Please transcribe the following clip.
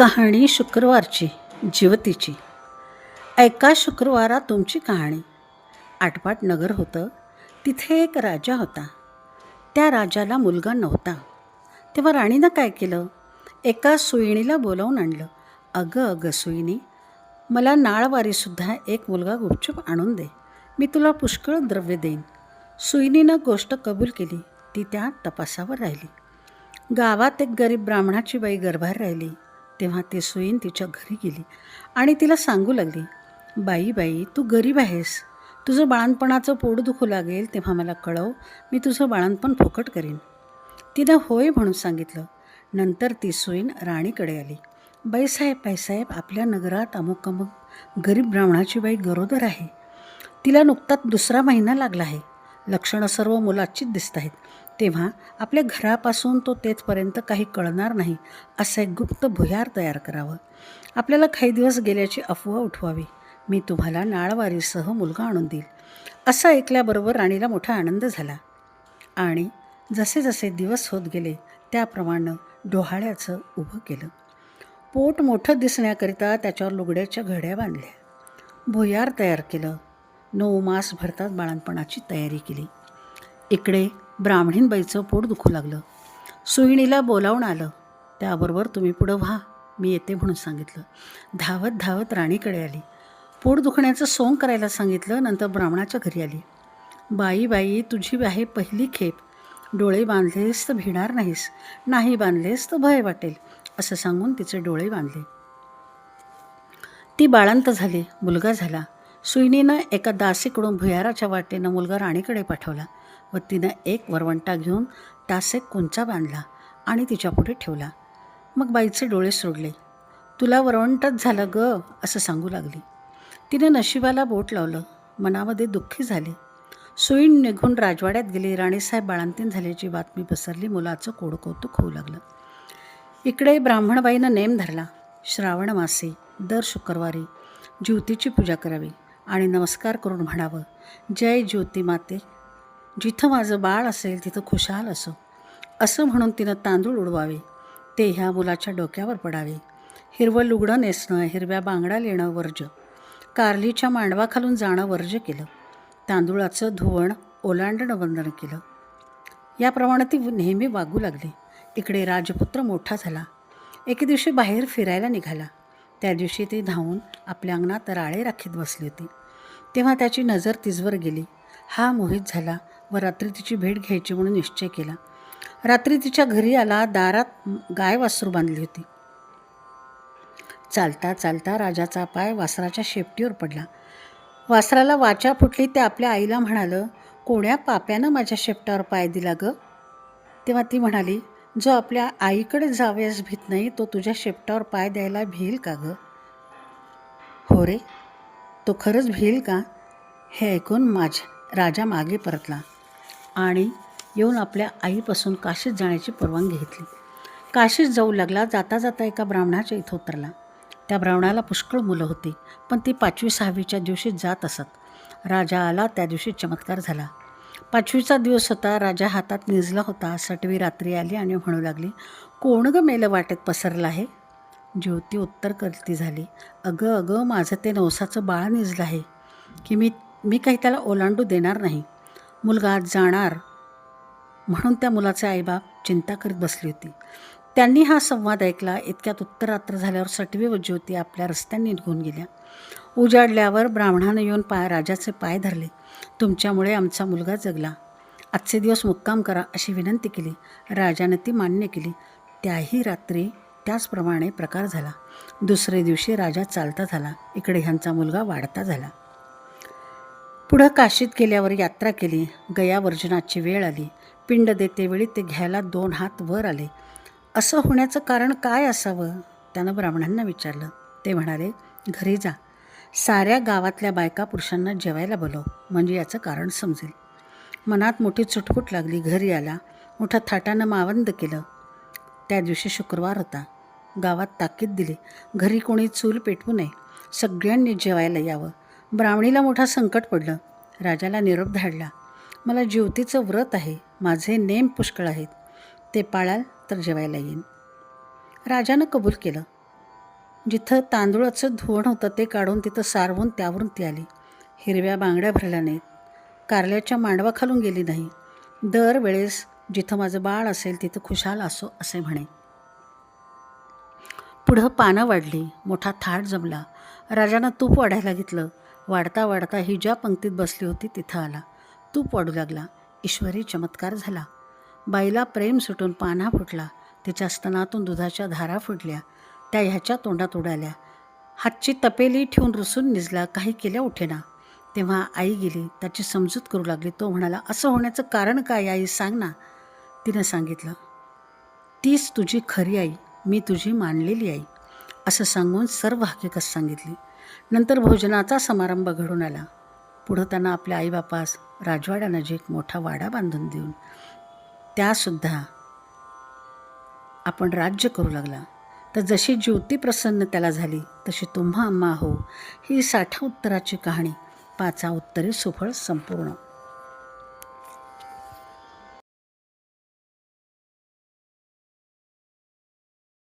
कहाणी शुक्रवारची जिवतीची. ऐका शुक्रवारा तुमची कहाणी. आटपाट नगर होतं. तिथे एक राजा होता. त्या राजाला मुलगा नव्हता. तेव्हा राणीनं काय केलं, एका सुईणीला बोलावून आणलं. अगं अगं सुईणी, मला नाळवारीसुद्धा एक मुलगा गुपचूप आणून दे, मी तुला पुष्कळ द्रव्य देईन. सुईणीनं गोष्ट कबूल केली. ती त्या तपासावर राहिली. गावात एक गरीब ब्राह्मणाची बाई गर्भार राहिली. तेव्हा ती सुईण तिच्या घरी गेली आणि तिला सांगू लागली, बाई बाई, तू गरीब आहेस, तुझं बाळणपणाचं पोट दुखू लागेल तेव्हा मला कळव, मी तुझं बाळणपण फुकट करीन. तिनं होय म्हणून सांगितलं. नंतर ती सुईण राणीकडे आली. बाईसाहेब, आपल्या नगरात अमुक गरीब ब्राह्मणाची बाई गरोदर आहे. तिला नुकताच 2रा महिना लागला आहे. लक्षणं सर्व मुलाचीच दिसत आहेत. तेव्हा आपल्या घरापासून तो तेथपर्यंत काही कळणार नाही असं एक गुप्त भुयार तयार करावं. आपल्याला काही दिवस गेल्याची अफवा उठवावी. मी तुम्हाला नाळवारीसह मुलगा आणून देईल. असं ऐकल्याबरोबर राणीला मोठा आनंद झाला आणि जसे जसे दिवस होत गेले त्याप्रमाणे डोहाळ्याचं उभं केलं. पोट मोठं दिसण्याकरिता त्याच्यावर लुगड्याच्या घड्या बांधल्या. भुयार तयार केलं. 9 मास भरतात बाळणपणाची तयारी केली. इकडे ब्राह्मणीनबाईचं पोट दुखू लागलं. सुईणीला बोलावून आलं. त्याबरोबर तुम्ही पुढं व्हा, मी येते म्हणून सांगितलं. धावत धावत राणीकडे आली. पोट दुखण्याचं सोंग करायला सांगितलं. नंतर ब्राह्मणाच्या घरी आली. बाई, तुझी आहे पहिली खेप. डोळे बांधलेस तर भिणार नाहीस, नाही बांधलेस तर भय वाटेल, असं सांगून तिचे डोळे बांधले. ती बाळंत झाली. मुलगा झाला. सुईणीनं एका दासीकडून भुयाराच्या वाटेनं मुलगा राणीकडे पाठवला व तिनं एक वरवंटा घेऊन त्यास एक कुंचा बांधला आणि तिच्यापुढे ठेवला. मग बाईचे डोळे सोडले. तुला वरवंटाच झालं ग, असं सांगू लागली. तिनं नशिबाला बोट लावलं. मनामध्ये दुःखी झाली. सुईण निघून राजवाड्यात गेली. राणीसाहेब बाळंतीण झाल्याची बातमी पसरली. मुलाचं कोडकौतुक होऊ लागलं. इकडे ब्राह्मणबाईनं नेम धरला. श्रावण मासी दर शुक्रवारी ज्योतीची पूजा करावी आणि नमस्कार करून म्हणावं, जय ज्योती माते, जिथं माझं बाळ असेल तिथं खुशाल असो, असं म्हणून तिनं तांदूळ उडवावे. ते ह्या मुलाच्या डोक्यावर पडावे. हिरवं लुगडं नेसणं, हिरव्या बांगड्या लेणं वर्ज, कारलीच्या मांडवाखालून जाणं वर्ज केलं. तांदूळाचं धुवण ओलांडणं वंदन केलं. याप्रमाणे ती नेहमी वागू लागली. इकडे राजपुत्र मोठा झाला. एके दिवशी बाहेर फिरायला निघाला. त्या दिवशी ती धावून आपल्या अंगणात राळे राखीत बसली होती. तेव्हा त्याची नजर तिजवर गेली. हा मोहित झाला व रात्री तिची भेट घ्यायची म्हणून निश्चय केला. रात्री तिच्या घरी आला. दारात गाय वासरू बांधली होती. चालता चालता राजाचा पाय वासराच्या शेपटीवर पडला. वासराला वाचा फुटली. ते आपल्या आईला म्हणालं, कोण्या पाप्यानं माझ्या शेपटावर पाय दिला ग? तेव्हा ती म्हणाली, जो आपल्या आईकडे जावयास भीत नाही तो तुझ्या शेपटावर पाय द्यायला भिईल का ग? हो रे, तो खरंच भिईल का? हे ऐकून राजा मागे परतला आणि येऊन आपल्या आईपासून काशीत जाण्याची परवानगी घेतली. काशीत जाऊ लागला. जाता जाता एका ब्राह्मणाच्या इथं उतरला. त्या ब्राह्मणाला पुष्कळ मुलं होती, पण ती 5वी-6वीच्या दिवशी जात असत. राजा आला त्या दिवशी चमत्कार झाला. 5वीचा दिवस होता. राजा हातात निजला होता. 6वी रात्री आली आणि म्हणू लागली, कोण ग मेलं वाटेत पसरलं आहे? ज्योती उत्तर करती झाली, अगं माझं ते नवसाचं बाळ निजलं आहे की मी काही त्याला ओलांडू देणार नाही. मुलगा आज जाणार म्हणून त्या मुलाचे आईबाप चिंता करीत बसली होती. त्यांनी हा संवाद ऐकला. इतक्यात उत्तरात्र झाल्यावर 6वी व ज्योती आपल्या रस्त्यांनी निघून गेल्या. उजाडल्यावर ब्राह्मणानं येऊन राजाचे पाय धरले. तुमच्यामुळे आमचा मुलगा जगला. आजचे दिवस मुक्काम करा अशी विनंती केली. राजाने ती मान्य केली. त्याही रात्री त्याचप्रमाणे प्रकार झाला. 2रे दिवशी राजा चालता झाला. इकडे ह्यांचा मुलगा वाढता झाला. पुढं काशीत गेल्यावर यात्रा केली. गयावर्जनाची वेळ आली. पिंड देतेवेळी ते घ्यायला 2 हात वर आले. असं होण्याचं कारण काय असावं? त्यानं ब्राह्मणांना विचारलं. ते म्हणाले, घरी जा, साऱ्या गावातल्या बायका पुरुषांना जेवायला बोलव, म्हणजे याचं कारण समजेल. मनात मोठी चुटपुट लागली. घरी आला. मोठ्या थाटानं मावंद केलं. त्या दिवशी शुक्रवार होता. गावात ताकीद दिली, घरी कोणी चूल पेटवू नये, सगळ्यांनी जेवायला यावं. ब्राह्मणीला मोठा संकट पडलं. राजाला निरोप धाडला, मला ज्योतीचं व्रत आहे, माझे नेम पुष्कळ आहेत, ते पाळाल तर जेवायला येईन. राजानं कबूल केलं. जिथं तांदूळाचं धुवण होतं ते काढून तिथं सारवून त्यावरून ती आली. हिरव्या बांगड्या भरल्या नाहीत, कारल्याच्या मांडवाखालून गेली नाही. दरवेळेस जिथं माझं बाळ असेल तिथं खुशाल असो असे म्हणे. पुढं पानं वाढली, मोठा थाट जमला. राजानं तूप वाढायला घेतलं. वाढता वाढता ही ज्या पंक्तीत बसली होती तिथं आला. तूप वाढू लागला. ईश्वरी चमत्कार झाला. बाईला प्रेम सुटून पान्हा फुटला. तिच्या स्तनातून दुधाच्या धारा फुटल्या. त्या ह्याच्या तोंडात उडाल्या. हातची तपेली ठेवून रुसून निजला. काही केल्या उठेना. तेव्हा आई गेली. त्याची समजूत करू लागली. तो म्हणाला, असं होण्याचं कारण काय आई, सांग ना. तिनं सांगितलं, तीच तुझी खरी आई, मी तुझी मानलेली आई, असं सांगून सर्व हकीकत सांगितली. नंतर भोजनाचा समारंभ घडून आला. पुढं त्यांना आपल्या आईबापास राजवाड्यानजीक मोठा वाडा बांधून देऊन त्यासुद्धा आपण राज्य करू लागला. तर जशी ज्योती प्रसन्न त्याला झाली तशी तुम्हा आम्हा हो, ही 60 उत्तराची कहाणी 5 उत्तरी सुफळ संपूर्ण.